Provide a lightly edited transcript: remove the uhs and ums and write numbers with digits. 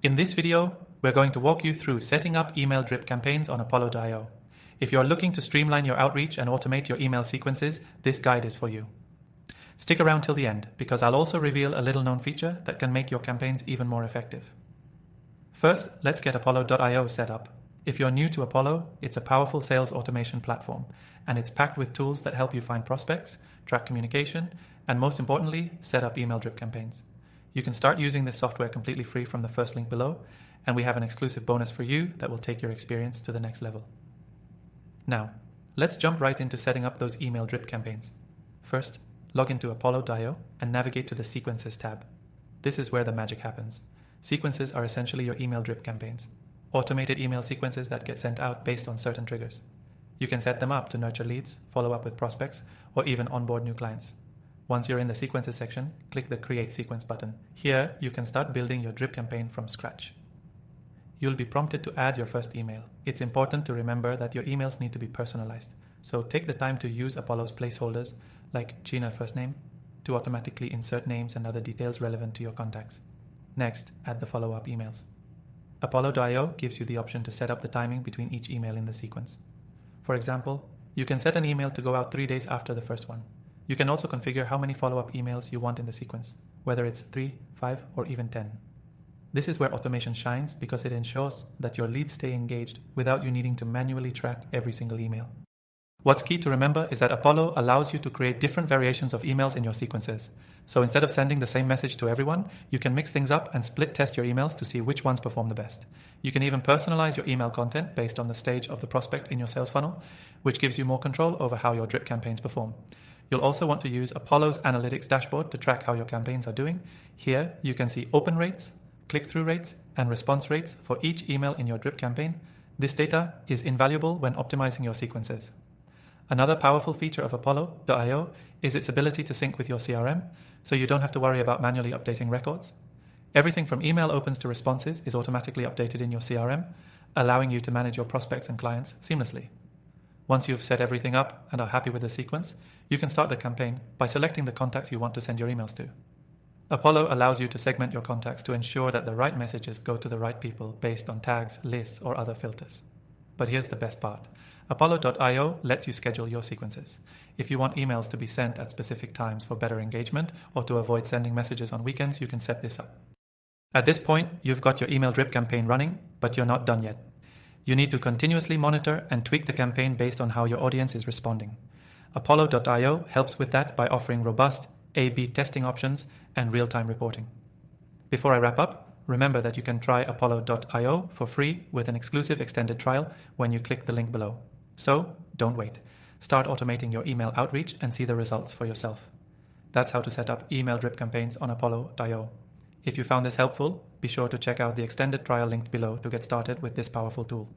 In this video, we're going to walk you through setting up email drip campaigns on Apollo.io. If you're looking to streamline your outreach and automate your email sequences, this guide is for you. Stick around till the end, because I'll also reveal a little-known feature that can make your campaigns even more effective. First, let's get Apollo.io set up. If you're new to Apollo, it's a powerful sales automation platform, and it's packed with tools that help you find prospects, track communication, and most importantly, set up email drip campaigns. You can start using this software completely free from the first link below, and we have an exclusive bonus for you that will take your experience to the next level. Now, let's jump right into setting up those email drip campaigns. First, log into Apollo.io and navigate to the Sequences tab. This is where the magic happens. Sequences are essentially your email drip campaigns, automated email sequences that get sent out based on certain triggers. You can set them up to nurture leads, follow up with prospects, or even onboard new clients. Once you're in the Sequences section, click the Create Sequence button. Here, you can start building your drip campaign from scratch. You'll be prompted to add your first email. It's important to remember that your emails need to be personalized, so take the time to use Apollo's placeholders, like Gina first name, to automatically insert names and other details relevant to your contacts. Next, add the follow-up emails. Apollo.io gives you the option to set up the timing between each email in the sequence. For example, you can set an email to go out 3 days after the first one. You can also configure how many follow-up emails you want in the sequence, whether it's 3, 5, or even 10. This is where automation shines because it ensures that your leads stay engaged without you needing to manually track every single email. What's key to remember is that Apollo allows you to create different variations of emails in your sequences. So instead of sending the same message to everyone, you can mix things up and split test your emails to see which ones perform the best. You can even personalize your email content based on the stage of the prospect in your sales funnel, which gives you more control over how your drip campaigns perform. You'll also want to use Apollo's analytics dashboard to track how your campaigns are doing. Here, you can see open rates, click-through rates, and response rates for each email in your drip campaign. This data is invaluable when optimizing your sequences. Another powerful feature of Apollo.io is its ability to sync with your CRM, so you don't have to worry about manually updating records. Everything from email opens to responses is automatically updated in your CRM, allowing you to manage your prospects and clients seamlessly. Once you've set everything up and are happy with the sequence, you can start the campaign by selecting the contacts you want to send your emails to. Apollo allows you to segment your contacts to ensure that the right messages go to the right people based on tags, lists, or other filters. But here's the best part. Apollo.io lets you schedule your sequences. If you want emails to be sent at specific times for better engagement or to avoid sending messages on weekends, you can set this up. At this point, you've got your email drip campaign running, but you're not done yet. You need to continuously monitor and tweak the campaign based on how your audience is responding. Apollo.io helps with that by offering robust A/B testing options and real-time reporting. Before I wrap up, remember that you can try Apollo.io for free with an exclusive extended trial when you click the link below. So, don't wait. Start automating your email outreach and see the results for yourself. That's how to set up email drip campaigns on Apollo.io. If you found this helpful, be sure to check out the extended trial linked below to get started with this powerful tool.